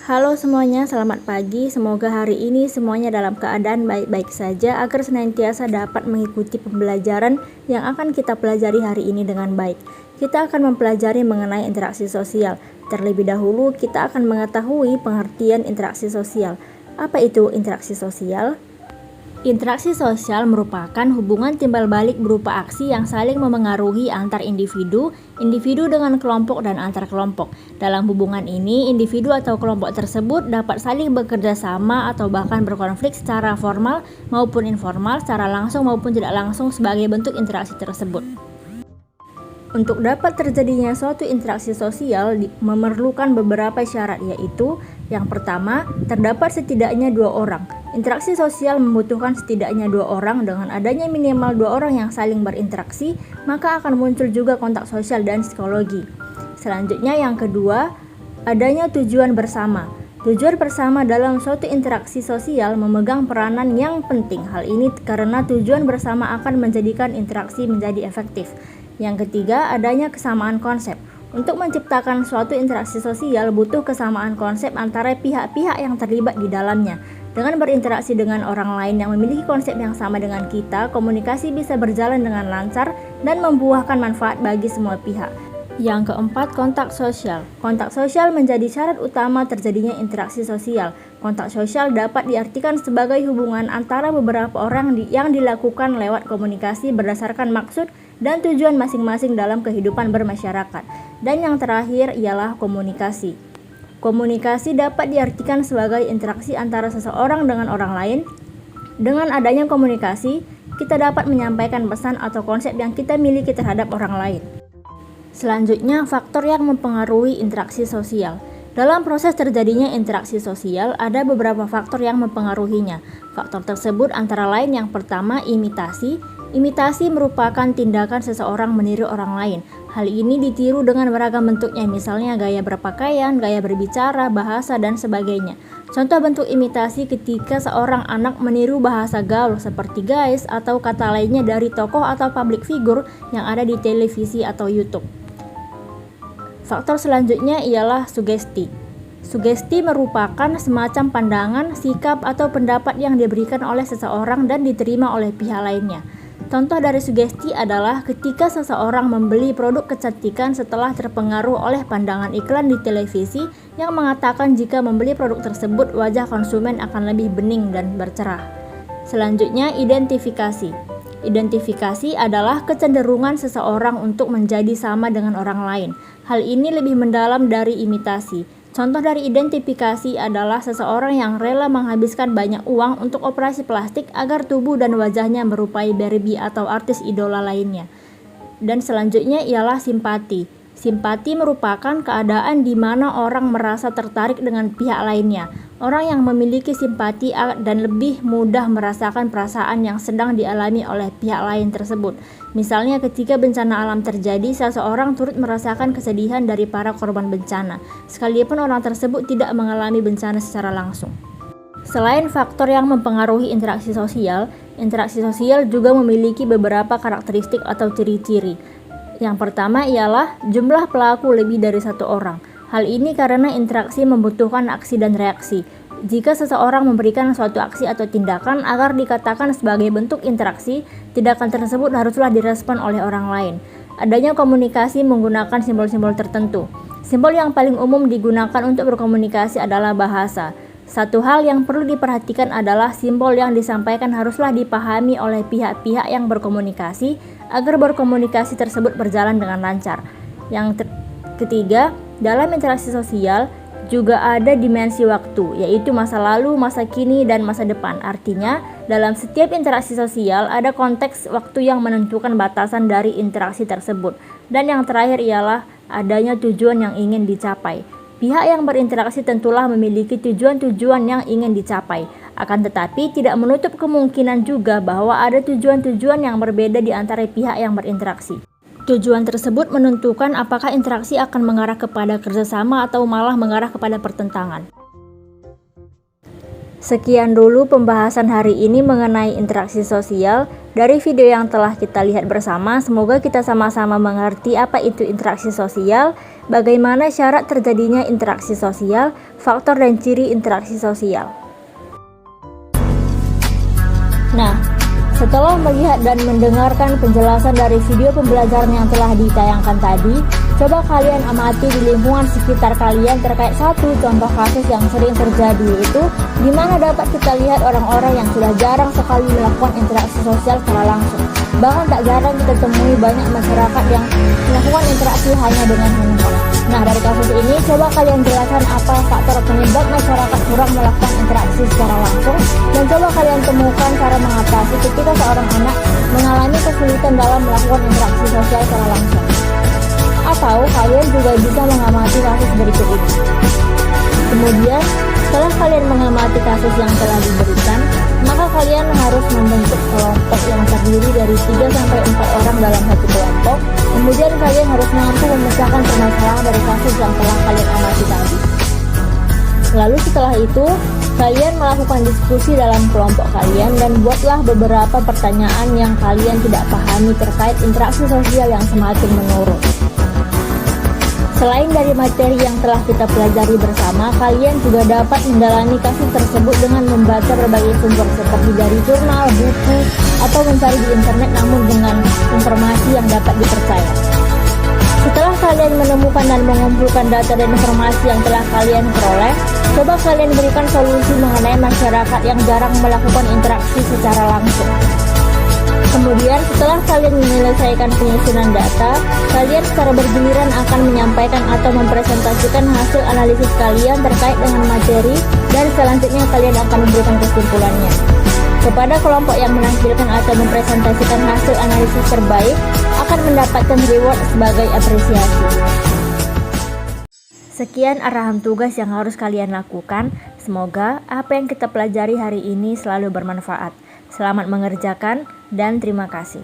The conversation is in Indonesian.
Halo semuanya, selamat pagi. Semoga hari ini semuanya dalam keadaan baik-baik saja agar senantiasa dapat mengikuti pembelajaran yang akan kita pelajari hari ini dengan baik. Kita akan mempelajari mengenai interaksi sosial. Terlebih dahulu, kita akan mengetahui pengertian interaksi sosial. Apa itu interaksi sosial? Interaksi sosial merupakan hubungan timbal balik berupa aksi yang saling memengaruhi antar individu, individu dengan kelompok dan antar kelompok. Dalam hubungan ini, individu atau kelompok tersebut dapat saling bekerja sama atau bahkan berkonflik secara formal maupun informal, secara langsung maupun tidak langsung sebagai bentuk interaksi tersebut. Untuk dapat terjadinya suatu interaksi sosial memerlukan beberapa syarat, yaitu yang pertama, terdapat setidaknya 2 orang. Interaksi sosial membutuhkan setidaknya 2 orang. Dengan adanya minimal 2 orang yang saling berinteraksi, maka akan muncul juga kontak sosial dan psikologi. Selanjutnya yang kedua, adanya tujuan bersama. Tujuan bersama dalam suatu interaksi sosial memegang peranan yang penting. Hal ini karena tujuan bersama akan menjadikan interaksi menjadi efektif. Yang ketiga, adanya kesamaan konsep. Untuk menciptakan suatu interaksi sosial butuh kesamaan konsep antara pihak-pihak yang terlibat di dalamnya. Dengan berinteraksi dengan orang lain yang memiliki konsep yang sama dengan kita, komunikasi bisa berjalan dengan lancar dan membuahkan manfaat bagi semua pihak. Yang keempat, kontak sosial. Kontak sosial menjadi syarat utama terjadinya interaksi sosial. Kontak sosial dapat diartikan sebagai hubungan antara beberapa orang yang dilakukan lewat komunikasi berdasarkan maksud dan tujuan masing-masing dalam kehidupan bermasyarakat. Dan yang terakhir ialah komunikasi. Komunikasi dapat diartikan sebagai interaksi antara seseorang dengan orang lain. Dengan adanya komunikasi, kita dapat menyampaikan pesan atau konsep yang kita miliki terhadap orang lain. Selanjutnya, faktor yang mempengaruhi interaksi sosial. Dalam proses terjadinya interaksi sosial, ada beberapa faktor yang mempengaruhinya. Faktor tersebut antara lain yang pertama, imitasi. Imitasi merupakan tindakan seseorang meniru orang lain. Hal ini ditiru dengan beragam bentuknya, misalnya gaya berpakaian, gaya berbicara, bahasa, dan sebagainya. Contoh bentuk imitasi ketika seorang anak meniru bahasa gaul seperti guys atau kata lainnya dari tokoh atau public figure yang ada di televisi atau YouTube. Faktor selanjutnya ialah sugesti. Sugesti merupakan semacam pandangan, sikap, atau pendapat yang diberikan oleh seseorang dan diterima oleh pihak lainnya. Contoh dari sugesti adalah ketika seseorang membeli produk kecantikan setelah terpengaruh oleh pandangan iklan di televisi yang mengatakan jika membeli produk tersebut wajah konsumen akan lebih bening dan bercerah. Selanjutnya, identifikasi. Identifikasi adalah kecenderungan seseorang untuk menjadi sama dengan orang lain. Hal ini lebih mendalam dari imitasi. Contoh dari identifikasi adalah seseorang yang rela menghabiskan banyak uang untuk operasi plastik agar tubuh dan wajahnya merupai Barbie atau artis idola lainnya. Dan selanjutnya ialah simpati. Simpati merupakan keadaan di mana orang merasa tertarik dengan pihak lainnya. Orang yang memiliki simpati dan lebih mudah merasakan perasaan yang sedang dialami oleh pihak lain tersebut. Misalnya ketika bencana alam terjadi, seseorang turut merasakan kesedihan dari para korban bencana, sekalipun orang tersebut tidak mengalami bencana secara langsung. Selain faktor yang mempengaruhi interaksi sosial juga memiliki beberapa karakteristik atau ciri-ciri. Yang pertama ialah jumlah pelaku lebih dari 1 orang. Hal ini karena interaksi membutuhkan aksi dan reaksi. Jika seseorang memberikan suatu aksi atau tindakan agar dikatakan sebagai bentuk interaksi, tindakan tersebut haruslah direspon oleh orang lain. Adanya komunikasi menggunakan simbol-simbol tertentu. Simbol yang paling umum digunakan untuk berkomunikasi adalah bahasa. Satu hal yang perlu diperhatikan adalah simbol yang disampaikan haruslah dipahami oleh pihak-pihak yang berkomunikasi agar berkomunikasi tersebut berjalan dengan lancar. Yang ketiga, dalam interaksi sosial juga ada dimensi waktu, yaitu masa lalu, masa kini, dan masa depan. Artinya, dalam setiap interaksi sosial ada konteks waktu yang menentukan batasan dari interaksi tersebut. Dan yang terakhir ialah adanya tujuan yang ingin dicapai. Pihak yang berinteraksi tentulah memiliki tujuan-tujuan yang ingin dicapai. Akan tetapi tidak menutup kemungkinan juga bahwa ada tujuan-tujuan yang berbeda di antara pihak yang berinteraksi. Tujuan tersebut menentukan apakah interaksi akan mengarah kepada kerjasama atau malah mengarah kepada pertentangan. Sekian dulu pembahasan hari ini mengenai interaksi sosial. Dari video yang telah kita lihat bersama, semoga kita sama-sama mengerti apa itu interaksi sosial bagaimana syarat terjadinya interaksi sosial, faktor dan ciri interaksi sosial. Nah, setelah melihat dan mendengarkan penjelasan dari video pembelajaran yang telah ditayangkan tadi, coba kalian amati di lingkungan sekitar kalian terkait satu contoh kasus yang sering terjadi, yaitu di mana dapat kita lihat orang-orang yang sudah jarang sekali melakukan interaksi sosial secara langsung. Bahkan tak jarang kita temui banyak masyarakat yang melakukan interaksi hanya dengan handphone. Nah, dari kasus ini coba kalian jelaskan apa faktor penyebab masyarakat kurang melakukan interaksi secara langsung, dan coba kalian temukan cara mengatasi ketika seorang anak mengalami kesulitan dalam melakukan interaksi sosial secara langsung. Atau kalian juga bisa mengamati kasus berikut ini. Kemudian, setelah kalian mengamati kasus yang telah diberikan, maka kalian harus membentuk kelompok yang terdiri dari 3-4 orang dalam satu kelompok. Kemudian kalian harus mampu memecahkan permasalahan dari kasus yang telah kalian amati tadi. Lalu setelah itu, kalian melakukan diskusi dalam kelompok kalian dan buatlah beberapa pertanyaan yang kalian tidak pahami terkait interaksi sosial yang semakin menurun. Selain dari materi yang telah kita pelajari bersama, kalian juga dapat mendalami kasus tersebut dengan membaca berbagai sumber seperti dari jurnal, buku, atau mencari di internet namun dengan informasi yang dapat dipercaya. Setelah kalian menemukan dan mengumpulkan data dan informasi yang telah kalian peroleh, coba kalian berikan solusi mengenai masyarakat yang jarang melakukan interaksi secara langsung. Kemudian setelah kalian menyelesaikan penyusunan data, kalian secara bergiliran akan menyampaikan atau mempresentasikan hasil analisis kalian terkait dengan materi, dan selanjutnya kalian akan memberikan kesimpulannya. Kepada kelompok yang menampilkan atau mempresentasikan hasil analisis terbaik akan mendapatkan reward sebagai apresiasi. Sekian arahan tugas yang harus kalian lakukan. Semoga apa yang kita pelajari hari ini selalu bermanfaat. Selamat mengerjakan dan terima kasih.